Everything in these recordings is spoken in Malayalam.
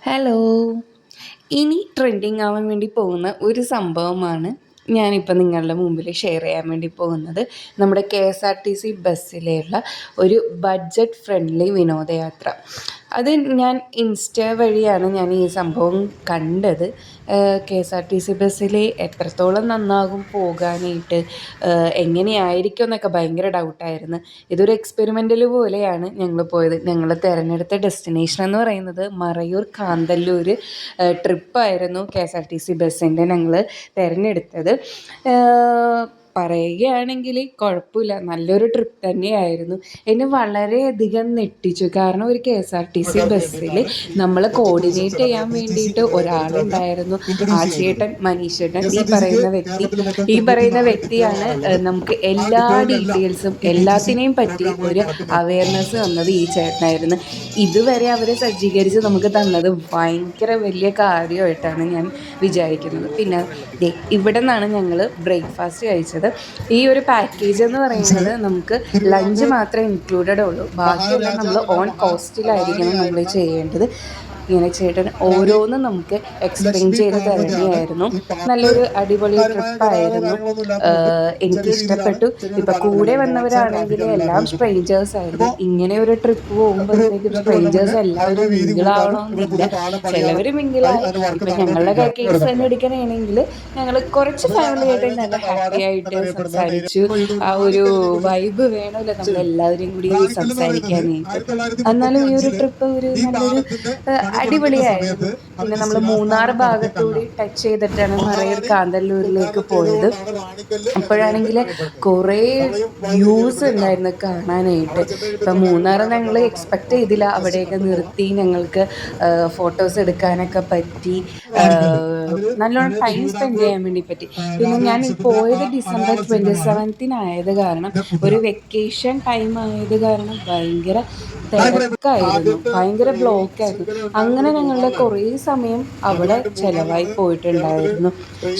ഹലോ. ഇനി ട്രെൻഡിങ് ആവാൻ വേണ്ടി പോകുന്ന ഒരു സംഭവമാണ് ഞാനിപ്പോൾ നിങ്ങളുടെ മുമ്പിൽ ഷെയർ ചെയ്യാൻ വേണ്ടി പോകുന്നത്. നമ്മുടെ KSRTC ബസ്സിലുള്ള ഒരു ബഡ്ജറ്റ് ഫ്രണ്ട്ലി വിനോദയാത്ര. അത് ഞാൻ വഴിയാണ് ഞാൻ ഈ സംഭവം കണ്ടത്. KSRTC ബസ്സിൽ എത്രത്തോളം നന്നാകും പോകാനായിട്ട്, എങ്ങനെയായിരിക്കും എന്നൊക്കെ ഭയങ്കര ഡൗട്ടായിരുന്നു. ഇതൊരു എക്സ്പെരിമെൻ്റൽ പോലെയാണ് ഞങ്ങൾ പോയത്. ഞങ്ങൾ തിരഞ്ഞെടുത്ത ഡെസ്റ്റിനേഷൻ എന്ന് പറയുന്നത് മറയൂർ കാന്തല്ലൂർ ട്രിപ്പായിരുന്നു. KSRTC ബസ്സിൻ്റെ ഞങ്ങൾ തിരഞ്ഞെടുത്തത്. പറയുകയാണെങ്കിൽ കുഴപ്പമില്ല, നല്ലൊരു ട്രിപ്പ് തന്നെയായിരുന്നു. എന്നെ വളരെയധികം നെട്ടിച്ചു. കാരണം ഒരു KSRTC ബസ്സിൽ നമ്മൾ കോർഡിനേറ്റ് ചെയ്യാൻ വേണ്ടിയിട്ട് ഒരാളുണ്ടായിരുന്നു. ആശയേട്ടൻ, മനീഷേട്ടൻ, ഈ പറയുന്ന വ്യക്തിയാണ് നമുക്ക് എല്ലാ ഡീറ്റെയിൽസും എല്ലാത്തിനെയും പറ്റി ഒരു അവയർനെസ് തന്നത് ഈ ചേട്ടനായിരുന്നു. ഇതുവരെ അവർ സജ്ജീകരിച്ച് നമുക്ക് തന്നത് ഭയങ്കര വലിയ കാര്യമായിട്ടാണ് ഞാൻ വിചാരിക്കുന്നത്. പിന്നെ ഇവിടെ നിന്നാണ് ഞങ്ങൾ ബ്രേക്ക്ഫാസ്റ്റ് കഴിച്ചത്. ഈ ഒരു പാക്കേജ് എന്ന് പറയുന്നത് നമുക്ക് ലഞ്ച് മാത്രമേ ഇൻക്ലൂഡഡ് ഉള്ളൂ. ബാക്കിയെല്ലാം നമ്മൾ ഓൺ കോസ്റ്റിലായിരിക്കണം നമ്മൾ ചെയ്യേണ്ടത്. ഇങ്ങനെ ചേട്ടൻ ഓരോന്നും നമുക്ക് എക്സ്പ്ലെയിൻ ചെയ്ത് തരുകയായിരുന്നു. നല്ലൊരു അടിപൊളി ട്രിപ്പായിരുന്നു. എനിക്ക് ഇഷ്ടപ്പെട്ടു. ഇപ്പം കൂടെ വന്നവരാണെങ്കിൽ എല്ലാം സ്ട്രേഞ്ചേഴ്സ് ആയിരുന്നു. ഇങ്ങനെ ഒരു ട്രിപ്പ് പോകുമ്പോഴത്തേക്കും സ്ട്രേഞ്ചേഴ്സ് എല്ലാവരും മിങ്കിളാവണമെന്നില്ല. ചിലവർ മിങ്കിളായി. ഇപ്പം ഞങ്ങളുടെ കേസ് തന്നെ എടുക്കണമെങ്കിൽ ഞങ്ങൾ കുറച്ച് ഫാമിലി ആയിട്ട് നല്ല ഹാപ്പി ആയിട്ട് സംസാരിച്ചു. ആ ഒരു വൈബ് വേണമല്ലോ നമ്മളെല്ലാവരും കൂടി സംസാരിക്കാനായിട്ട്. എന്നാലും ഈ ഒരു ട്രിപ്പ് ഒരു നല്ലൊരു അടിപൊളിയായിരുന്നു. പിന്നെ നമ്മൾ മൂന്നാർ ഭാഗത്തൂടി ടച്ച് ചെയ്തിട്ടാണ് മറയൂർ കാന്തല്ലൂരിലേക്ക് പോയത്. അപ്പോഴാണെങ്കിൽ കുറേ വ്യൂസ് ഉണ്ടായിരുന്നു കാണാനായിട്ട്. ഇപ്പം മൂന്നാർ ഞങ്ങൾ എക്സ്പെക്റ്റ് ചെയ്തില്ല. അവിടെയൊക്കെ നിർത്തി ഞങ്ങൾക്ക് ഫോട്ടോസ് എടുക്കാനൊക്കെ പറ്റി. നല്ലോണം ടൈം സ്പെൻഡ് ചെയ്യാൻ വേണ്ടി പറ്റി. പിന്നെ ഞാൻ പോയത് December 27 കാരണം ഒരു വെക്കേഷൻ ടൈം ആയത് കാരണം ഭയങ്കര തിരക്കായിരുന്നു, ഭയങ്കര ബ്ലോക്കായിരുന്നു. അങ്ങനെ ഞങ്ങളുടെ കുറേ സമയം അവിടെ ചിലവായി പോയിട്ടുണ്ടായിരുന്നു.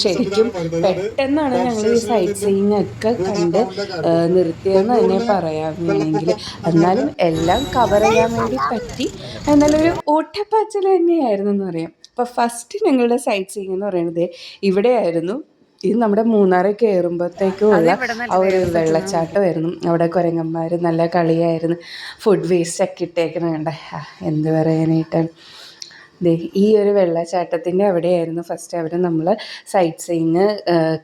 ശരിക്കും പെട്ടെന്നാണ് ഞങ്ങൾ ഈ സൈറ്റ് സീയിങ് ഒക്കെ കണ്ട് നിർത്തിയെന്ന് തന്നെ പറയാൻ വേണമെങ്കിൽ. എന്നാലും എല്ലാം കവർ ചെയ്യാൻ വേണ്ടി പറ്റി. എന്നാലും ഒരു ഓട്ടപ്പാച്ചിൽ തന്നെയായിരുന്നു എന്ന് പറയാം. അപ്പോൾ ഫസ്റ്റ് ഞങ്ങളുടെ സൈറ്റ് സീയിങ് എന്ന് പറയുന്നത് ഇവിടെയായിരുന്നു. ഇത് നമ്മുടെ മൂന്നാറിൽ കയറുമ്പോഴത്തേക്കുമുള്ള ആ ഒരു വെള്ളച്ചാട്ടമായിരുന്നു. അവിടെ കുരങ്ങന്മാർ നല്ല കളിയായിരുന്നു. ഫുഡ് വേസ്റ്റ് ഒക്കെ ഇട്ടേക്കുന്നത് കണ്ട എന്ത് പറയാനായിട്ടാണ്. ഈ ഒരു വെള്ളച്ചാട്ടത്തിൻ്റെ അവിടെയായിരുന്നു ഫസ്റ്റ് അവർ നമ്മൾ സൈറ്റ് സീയിങ്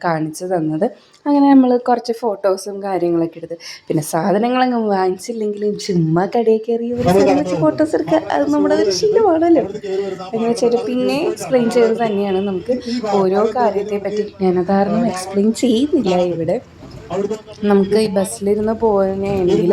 കാണിച്ചു തന്നത്. അങ്ങനെ നമ്മൾ കുറച്ച് ഫോട്ടോസും കാര്യങ്ങളൊക്കെ എടുത്ത്, പിന്നെ സാധനങ്ങളങ്ങ് വാങ്ങിച്ചില്ലെങ്കിലും ചുമ്മാ കടയിൽ കയറി ഒരു സ്ഥലം വെച്ച് ഫോട്ടോസ് എടുക്കുക, അത് നമ്മുടെ ഒരു ശീലമാണല്ലോ. എന്ന് വെച്ചാൽ പിന്നെ എക്സ്പ്ലെയിൻ ചെയ്ത് തന്നെയാണ് നമുക്ക് ഓരോ കാര്യത്തെ പറ്റി. ഞാനതാരണം എക്സ്പ്ലെയിൻ ചെയ്യുന്നില്ല ഇവിടെ. നമുക്ക് ഈ ബസ്സിലിരുന്ന് പോകുകയാണെങ്കിൽ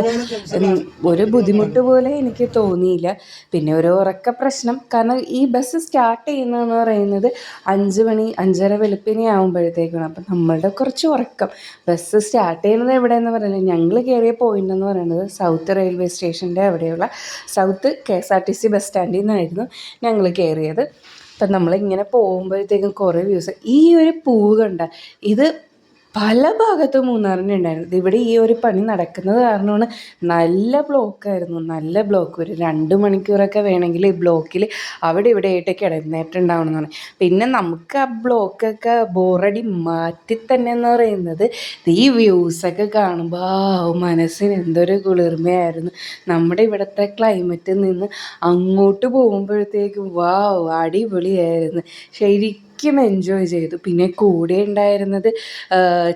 ഒരു ബുദ്ധിമുട്ട് പോലെ എനിക്ക് തോന്നിയില്ല. പിന്നെ ഒരു ഉറക്ക പ്രശ്നം, കാരണം ഈ ബസ് സ്റ്റാർട്ട് ചെയ്യുന്നതെന്ന് പറയുന്നത് 5 മണി 5:30 വെളുപ്പിനെ ആകുമ്പോഴത്തേക്കാണ്. അപ്പം നമ്മളുടെ കുറച്ച് ഉറക്കം. ബസ് സ്റ്റാർട്ട് ചെയ്യുന്നത് എവിടെയെന്ന് പറയുന്നത്, ഞങ്ങൾ കയറിയ പോയിൻ്റ് എന്ന് പറയുന്നത് സൗത്ത് റെയിൽവേ സ്റ്റേഷൻ്റെ അവിടെയുള്ള സൗത്ത് KSRTC ബസ് സ്റ്റാൻഡിൽ നിന്നായിരുന്നു ഞങ്ങൾ കയറിയത്. അപ്പം നമ്മളിങ്ങനെ പോകുമ്പോഴത്തേക്കും കുറേ വ്യൂസ്. ഈ ഒരു പൂവ് കണ്ട, ഇത് പല ഭാഗത്തും മൂന്നാറിന് ഉണ്ടായിരുന്നു. ഇവിടെ ഈ ഒരു പണി നടക്കുന്നത് കാരണമാണ് നല്ല ബ്ലോക്കായിരുന്നു, നല്ല ബ്ലോക്ക്. ഒരു 2 മണിക്കൂറൊക്കെ വേണമെങ്കിൽ ഈ ബ്ലോക്കിൽ അവിടെ ഇവിടെ ആയിട്ട് കിടന്നിട്ടുണ്ടാവണമെന്നാണ്. പിന്നെ നമുക്ക് ആ ബ്ലോക്കൊക്കെ ബോറടി മാറ്റി തന്നെ എന്ന് പറയുന്നത് ഈ വ്യൂസൊക്കെ കാണുമ്പോൾ മനസ്സിന് എന്തൊരു കുളിർമയായിരുന്നു. നമ്മുടെ ഇവിടുത്തെ ക്ലൈമറ്റിൽ നിന്ന് അങ്ങോട്ട് പോകുമ്പോഴത്തേക്കും അടിപൊളിയായിരുന്നു. ശരിക്കും എൻജോയ് ചെയ്തു. പിന്നെ കൂടെ ഉണ്ടായിരുന്നത്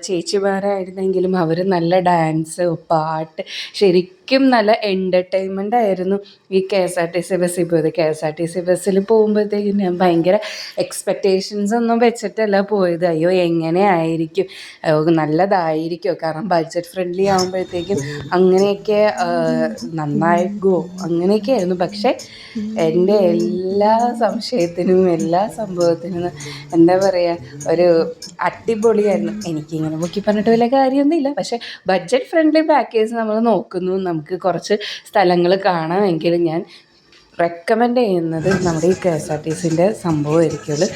ചേച്ചിമാരായിരുന്നെങ്കിലും അവർ നല്ല ഡാൻസ്, പാട്ട്, ശരിക്കും നല്ല എൻ്റർടൈൻമെൻ്റ് ആയിരുന്നു ഈ KSRTC ബസ്സിൽ പോയത്. KSRTC ബസ്സിൽ പോകുമ്പോഴത്തേക്കും ഞാൻ ഭയങ്കര എക്സ്പെക്റ്റേഷൻസ് ഒന്നും വെച്ചിട്ടല്ല പോയത്. അയ്യോ എങ്ങനെ ആയിരിക്കും, നല്ലതായിരിക്കുമോ, കാരണം ബഡ്ജറ്റ് ഫ്രണ്ട്ലി ആകുമ്പോഴത്തേക്കും അങ്ങനെയൊക്കെ നന്നാകുമോ അങ്ങനെയൊക്കെ ആയിരുന്നു. പക്ഷേ എൻ്റെ എല്ലാ സംശയത്തിനും എല്ലാ സംഭവത്തിനും എന്താ പറയുക, ഒരു അടിപൊളിയായിരുന്നു. എനിക്കിങ്ങനെ മുക്കി പറഞ്ഞിട്ട് വലിയ കാര്യമൊന്നുമില്ല. പക്ഷേ ബഡ്ജറ്റ് ഫ്രണ്ട്ലി പാക്കേജ് നമ്മൾ നോക്കുന്നു, നമുക്ക് കുറച്ച് സ്ഥലങ്ങൾ കാണാമെങ്കിലും ഞാൻ റെക്കമെൻഡ് ചെയ്യുന്നത് നമ്മുടെ ഈ KSRTCൻ്റെ സംഭവമായിരിക്കുമല്ലോ.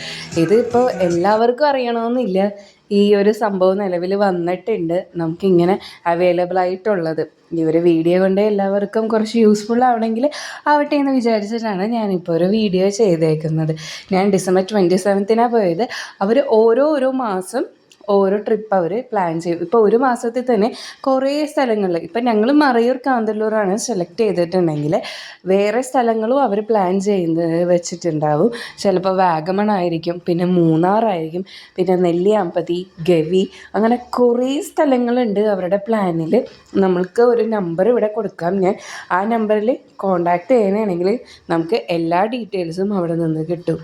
ഇതിപ്പോൾ എല്ലാവർക്കും അറിയണമെന്നില്ല. ഈ ഒരു സംഭവം നിലവിൽ വന്നിട്ടുണ്ട് നമുക്കിങ്ങനെ അവൈലബിൾ ആയിട്ടുള്ളത്. ഈ ഒരു വീഡിയോ കൊണ്ട് എല്ലാവർക്കും കുറച്ച് യൂസ്ഫുൾ ആവണമെങ്കിൽ ആവട്ടെ എന്ന് വിചാരിച്ചിട്ടാണ് ഞാനിപ്പോൾ ഒരു വീഡിയോ ചെയ്തേക്കുന്നത്. ഞാൻ ഡിസംബർ 27 പോയത്. അവർ ഓരോ മാസം ഓരോ ട്രിപ്പ് അവർ പ്ലാൻ ചെയ്യും. ഇപ്പോൾ ഒരു മാസത്തിൽ തന്നെ കുറേ സ്ഥലങ്ങളിൽ, ഇപ്പം ഞങ്ങൾ മറയൂർ കാന്തല്ലൂരാണ് സെലക്ട് ചെയ്തിട്ടുണ്ടെങ്കിൽ വേറെ സ്ഥലങ്ങളും അവർ പ്ലാൻ ചെയ്യുന്നത് വെച്ചിട്ടുണ്ടാവും. ചിലപ്പോൾ വാഗമൺ ആയിരിക്കും, പിന്നെ മൂന്നാറായിരിക്കും, പിന്നെ നെല്ലിയാമ്പതി, ഗവി, അങ്ങനെ കുറേ സ്ഥലങ്ങളുണ്ട് അവരുടെ പ്ലാനിൽ. നമ്മൾക്ക് ഒരു നമ്പർ ഇവിടെ കൊടുക്കാം. ഞാൻ ആ നമ്പറിൽ കോണ്ടാക്ട് ചെയ്യണമെങ്കിൽ നമുക്ക് എല്ലാ ഡീറ്റെയിൽസും അവിടെ നിന്ന് കിട്ടും.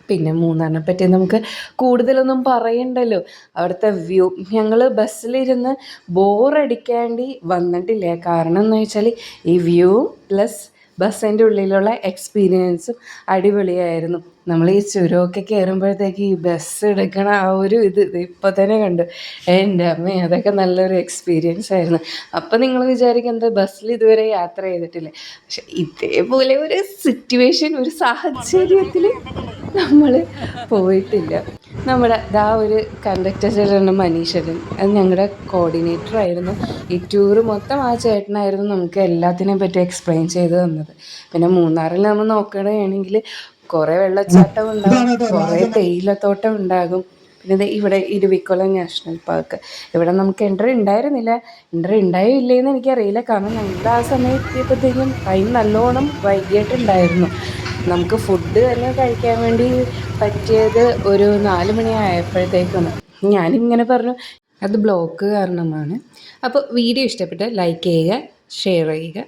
പിന്നെ മൂന്നാറിനെ പറ്റി നമുക്ക് കൂടുതലൊന്നും പറയണ്ടല്ലോ. അവിടുത്തെ വ്യൂ, ഞങ്ങൾ ബസ്സിലിരുന്ന് ബോറടിക്കാണ്ടി വന്നിട്ടില്ല. കാരണം എന്ന് വെച്ചാൽ ഈ വ്യൂ പ്ലസ് ബസ്സിൻ്റെ ഉള്ളിലുള്ള എക്സ്പീരിയൻസും അടിപൊളിയായിരുന്നു. നമ്മൾ ഈ ചുരമൊക്കെ കയറുമ്പോഴത്തേക്ക് ഈ ബസ് എടുക്കണ ആ ഒരു ഇത് ഇപ്പോൾ തന്നെ കണ്ടു. എൻ്റെ അമ്മ, അതൊക്കെ നല്ലൊരു എക്സ്പീരിയൻസ് ആയിരുന്നു. അപ്പം നിങ്ങൾ വിചാരിക്കും എന്താ ബസ്സിൽ ഇതുവരെ യാത്ര ചെയ്തിട്ടില്ലേ? പക്ഷെ ഇതേപോലെ ഒരു സിറ്റുവേഷൻ, ഒരു സാഹചര്യത്തിൽ നമ്മൾ പോയിട്ടില്ല. നമ്മുടെ ഒരു കണ്ടക്ടർ ചേട്ടൻ മനീഷരൻ, അത് ഞങ്ങളുടെ കോർഡിനേറ്റർ ആയിരുന്നു. ഈ ടൂറ് മൊത്തം ആ ചേട്ടനായിരുന്നു നമുക്ക് എല്ലാത്തിനെയും പറ്റി എക്സ്പ്ലെയിൻ ചെയ്ത് തന്നത്. പിന്നെ മൂന്നാറിൽ നമ്മൾ നോക്കുകയാണെങ്കിൽ കുറേ വെള്ളച്ചാട്ടം ഉണ്ടാകും, കുറേ തേയിലത്തോട്ടം ഉണ്ടാകും. പിന്നെ ഇവിടെ ഇരവിക്കുളം നാഷണൽ പാർക്ക്, ഇവിടെ നമുക്ക് എൻട്രി ഉണ്ടായിരുന്നില്ല. എൻട്രി ഉണ്ടായോ ഇല്ലേന്ന് എനിക്കറിയില്ല. കാരണം ഞങ്ങൾ ആ സമയം എത്തിയപ്പോഴത്തേക്കും ടൈം നല്ലോണം വൈകിയിട്ടുണ്ടായിരുന്നു. നമുക്ക് ഫുഡ് തന്നെ കഴിക്കാൻ വേണ്ടി പറ്റിയത് ഒരു 4 മണി ആയപ്പോഴത്തേക്കാണ്. ഞാനിങ്ങനെ പറഞ്ഞു അത് ബ്ലോക്ക് കാരണമാണ്. അപ്പോൾ വീഡിയോ ഇഷ്ടപ്പെട്ടാൽ ലൈക്ക് ചെയ്യുക, ഷെയർ ചെയ്യുക.